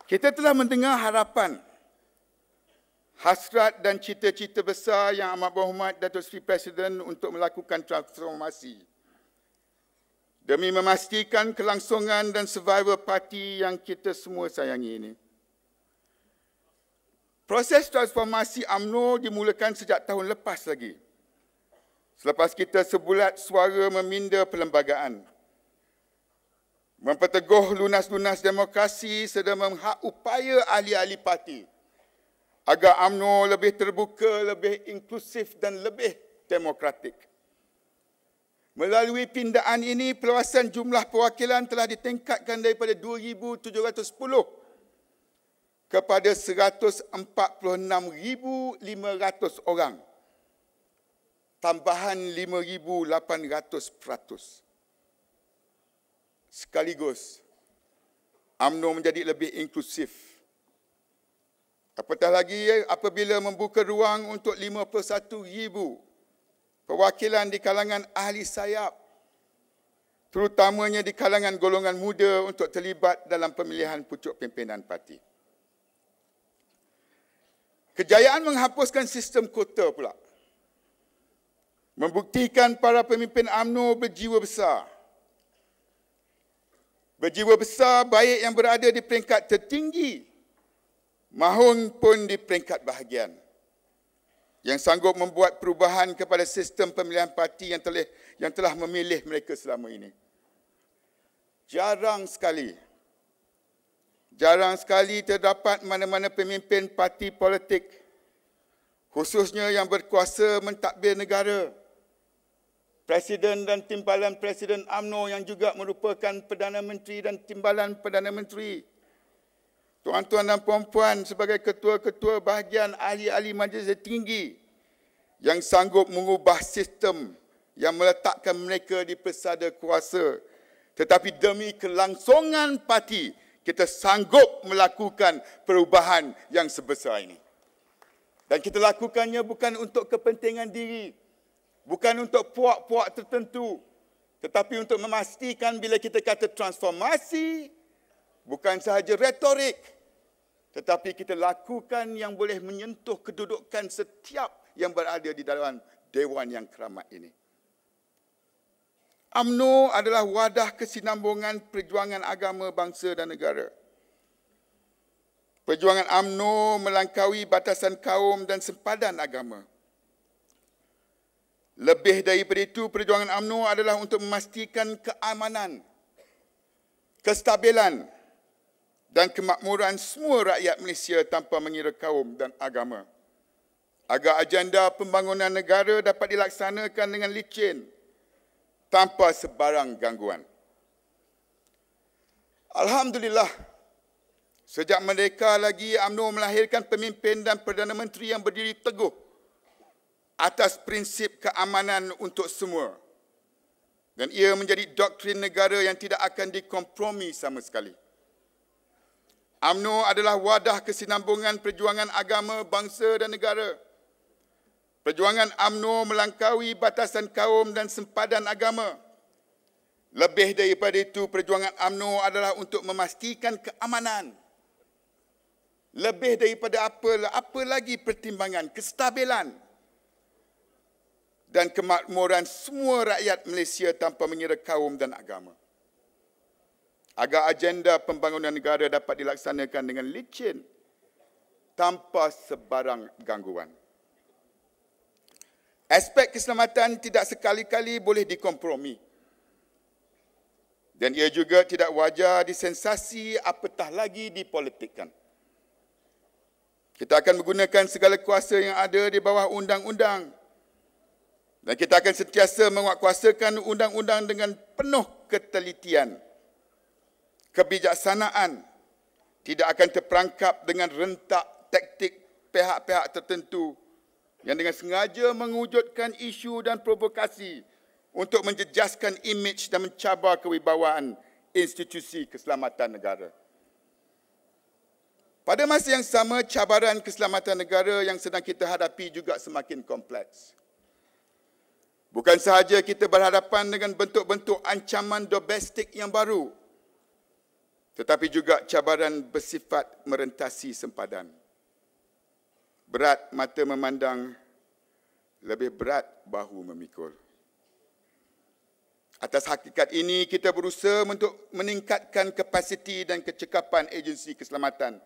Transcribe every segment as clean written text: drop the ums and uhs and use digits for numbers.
Kita telah mendengar harapan, hasrat dan cita-cita besar yang amat berhormat Datuk Seri Presiden untuk melakukan transformasi demi memastikan kelangsungan dan survival parti yang kita semua sayangi ini. Proses transformasi UMNO dimulakan sejak tahun lepas lagi, selepas kita sebulat suara meminda perlembagaan, memperteguh lunas-lunas demokrasi serta memhak upaya ahli-ahli parti agar UMNO lebih terbuka, lebih inklusif dan lebih demokratik. Melalui pindaan ini, perluasan jumlah perwakilan telah ditingkatkan daripada 2,710 kepada 146,500 orang. Tambahan 5,800%. Sekaligus, UMNO menjadi lebih inklusif. Apatah lagi apabila membuka ruang untuk 51,000 perwakilan di kalangan ahli sayap, terutamanya di kalangan golongan muda untuk terlibat dalam pemilihan pucuk pimpinan parti. Kejayaan menghapuskan sistem kota pula membuktikan para pemimpin UMNO berjiwa besar. Berjiwa besar baik yang berada di peringkat tertinggi maupun di peringkat bahagian, yang sanggup membuat perubahan kepada sistem pemilihan parti yang telah memilih mereka selama ini. Jarang sekali terdapat mana-mana pemimpin parti politik, khususnya yang berkuasa mentadbir negara, Presiden dan Timbalan Presiden UMNO yang juga merupakan Perdana Menteri dan Timbalan Perdana Menteri, tuan-tuan dan puan-puan sebagai ketua-ketua bahagian ahli-ahli majlis tinggi yang sanggup mengubah sistem yang meletakkan mereka di pesada kuasa. Tetapi demi kelangsungan parti, kita sanggup melakukan perubahan yang sebesar ini. Dan kita lakukannya bukan untuk kepentingan diri, bukan untuk puak-puak tertentu, tetapi untuk memastikan bila kita kata transformasi, bukan sahaja retorik, tetapi kita lakukan yang boleh menyentuh kedudukan setiap yang berada di dalam Dewan yang keramat ini. UMNO adalah wadah kesinambungan perjuangan agama, bangsa dan negara. Perjuangan UMNO melangkaui batasan kaum dan sempadan agama. Lebih daripada itu, perjuangan UMNO adalah untuk memastikan keamanan, kestabilan dan kemakmuran semua rakyat Malaysia tanpa mengira kaum dan agama, agar agenda pembangunan negara dapat dilaksanakan dengan licin tanpa sebarang gangguan. Alhamdulillah, sejak merdeka lagi UMNO melahirkan pemimpin dan Perdana Menteri yang berdiri teguh atas prinsip keamanan untuk semua. Dan ia menjadi doktrin negara yang tidak akan dikompromi sama sekali. UMNO adalah wadah kesinambungan perjuangan agama, bangsa dan negara. Perjuangan UMNO melangkaui batasan kaum dan sempadan agama. Lebih daripada itu, perjuangan UMNO adalah untuk memastikan keamanan. Lebih daripada apa lagi pertimbangan kestabilan dan kemakmuran semua rakyat Malaysia tanpa mengira kaum dan agama, agar agenda pembangunan negara dapat dilaksanakan dengan licin tanpa sebarang gangguan. Aspek keselamatan tidak sekali-kali boleh dikompromi, dan ia juga tidak wajar disensasi apatah lagi dipolitikkan. Kita akan menggunakan segala kuasa yang ada di bawah undang-undang, dan kita akan sentiasa menguatkuasakan undang-undang dengan penuh ketelitian. Kebijaksanaan tidak akan terperangkap dengan rentak taktik pihak-pihak tertentu yang dengan sengaja mewujudkan isu dan provokasi untuk menjejaskan imej dan mencabar kewibawaan institusi keselamatan negara. Pada masa yang sama, cabaran keselamatan negara yang sedang kita hadapi juga semakin kompleks. Bukan sahaja kita berhadapan dengan bentuk-bentuk ancaman domestik yang baru, tetapi juga cabaran bersifat merentasi sempadan. Berat mata memandang, lebih berat bahu memikul. Atas hakikat ini, kita berusaha untuk meningkatkan kapasiti dan kecekapan agensi keselamatan,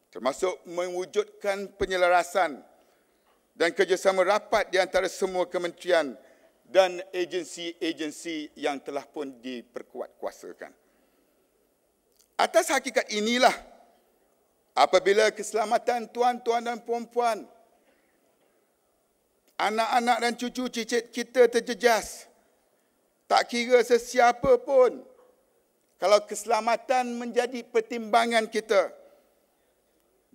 termasuk mewujudkan penyelarasan dan kerjasama rapat di antara semua kementerian dan agensi-agensi yang telah pun diperkuat kuasakan. Atas hakikat inilah, apabila keselamatan tuan-tuan dan puan-puan, anak-anak dan cucu cicit kita terjejas, tak kira sesiapa pun, kalau keselamatan menjadi pertimbangan kita,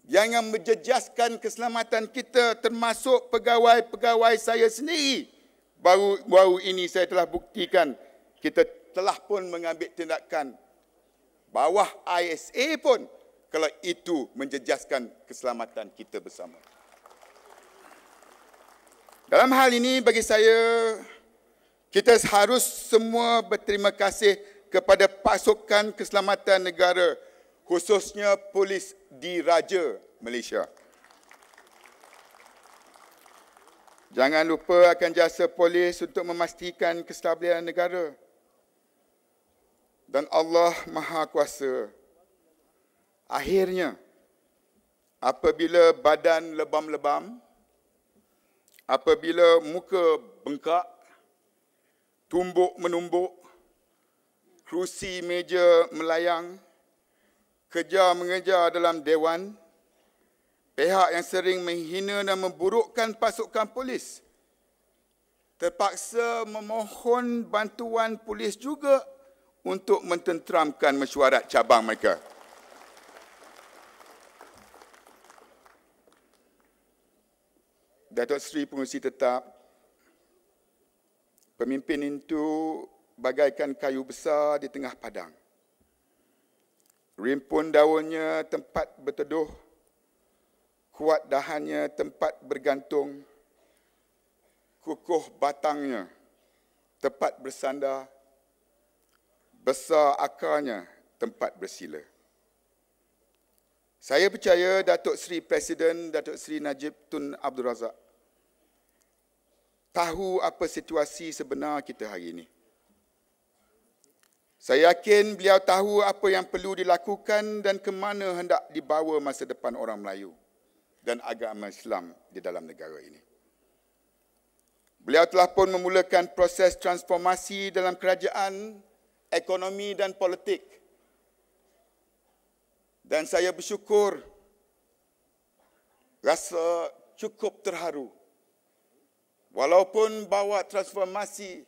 jangan menjejaskan keselamatan kita, termasuk pegawai-pegawai saya sendiri. Baru ini saya telah buktikan, kita telah pun mengambil tindakan bawah ISA pun, kalau itu menjejaskan keselamatan kita bersama. Dalam hal ini, bagi saya, kita harus semua berterima kasih kepada pasukan keselamatan negara, khususnya Polis Diraja Malaysia. Jangan lupa akan jasa polis untuk memastikan kestabilan negara. Dan Allah Maha Kuasa, akhirnya, apabila badan lebam-lebam, apabila muka bengkak, tumbuk menumbuk, kerusi meja melayang, kejar-mengejar dalam dewan, pihak yang sering menghina dan memburukkan pasukan polis terpaksa memohon bantuan polis juga untuk mententeramkan mesyuarat cabang mereka. Datuk Seri Pengerusi Tetap, pemimpin itu bagaikan kayu besar di tengah padang. Rimpun daunnya tempat berteduh, kuat dahannya tempat bergantung, kukuh batangnya tempat bersandar, besar akarnya tempat bersila. Saya percaya Datuk Seri Presiden Datuk Seri Najib Tun Abdul Razak tahu apa situasi sebenar kita hari ini. Saya yakin beliau tahu apa yang perlu dilakukan dan ke mana hendak dibawa masa depan orang Melayu dan agama Islam di dalam negara ini. Beliau telah pun memulakan proses transformasi dalam kerajaan, ekonomi dan politik. Dan saya bersyukur, rasa cukup terharu. Walaupun bawa transformasi,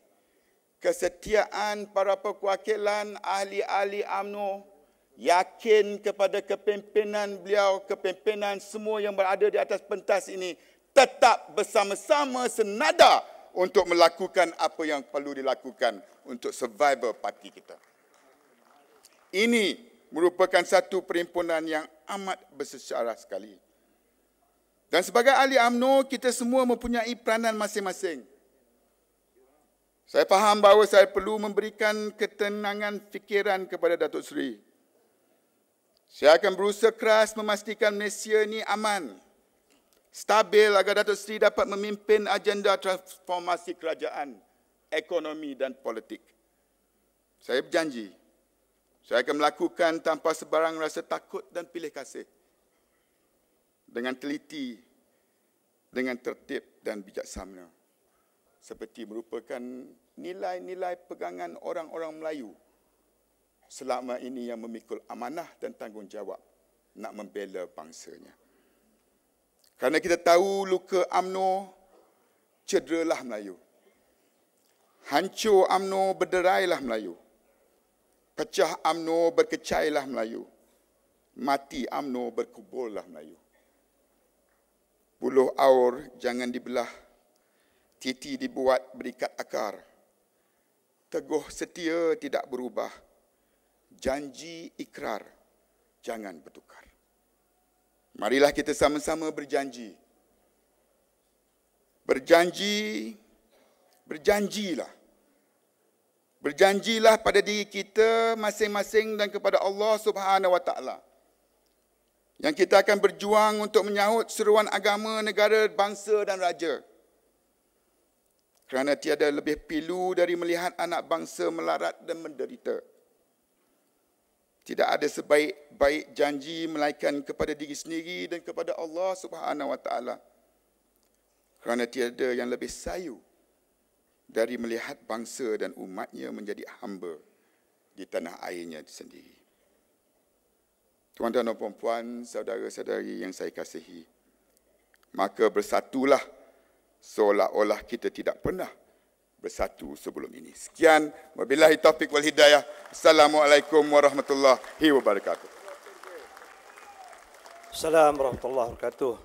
kesetiaan para perwakilan ahli-ahli UMNO, yakin kepada kepimpinan beliau, kepimpinan semua yang berada di atas pentas ini, tetap bersama-sama senada untuk melakukan apa yang perlu dilakukan untuk survival parti kita. Ini merupakan satu perhimpunan yang amat bersejarah sekali. Dan sebagai ahli UMNO, kita semua mempunyai peranan masing-masing. Saya faham bahawa saya perlu memberikan ketenangan fikiran kepada Datuk Seri. Saya akan berusaha keras memastikan Malaysia ini aman, stabil agar Datuk Seri dapat memimpin agenda transformasi kerajaan, ekonomi dan politik. Saya berjanji, saya akan melakukan tanpa sebarang rasa takut dan pilih kasih. Dengan teliti, dengan tertib dan bijaksana. Seperti merupakan nilai-nilai pegangan orang-orang Melayu selama ini yang memikul amanah dan tanggungjawab nak membela bangsanya. Kerana kita tahu luka UMNO cederalah Melayu. Hancur UMNO berderailah Melayu. Pecah UMNO berkecailah Melayu. Mati UMNO berkuburlah Melayu. Buluh aur jangan dibelah, titi dibuat berikat akar. Teguh setia tidak berubah, janji ikrar jangan bertukar. Marilah kita sama-sama berjanji. Berjanjilah Berjanjilah pada diri kita masing-masing dan kepada Allah Subhanahu Wa Taala yang kita akan berjuang untuk menyahut seruan agama, negara, bangsa dan raja. Kerana tiada lebih pilu dari melihat anak bangsa melarat dan menderita. Tidak ada sebaik-baik janji melainkan kepada diri sendiri dan kepada Allah Subhanahu Wa Taala. Kerana tiada yang lebih sayu dari melihat bangsa dan umatnya menjadi hamba di tanah airnya sendiri. Tuan-tuan dan puan-puan, saudara-saudari yang saya kasihi, maka bersatulah seolah-olah kita tidak pernah bersatu sebelum ini. Sekian, wabillahi taufiq wal hidayah. Assalamualaikum warahmatullahi wabarakatuh. Assalamualaikum warahmatullahi wabarakatuh.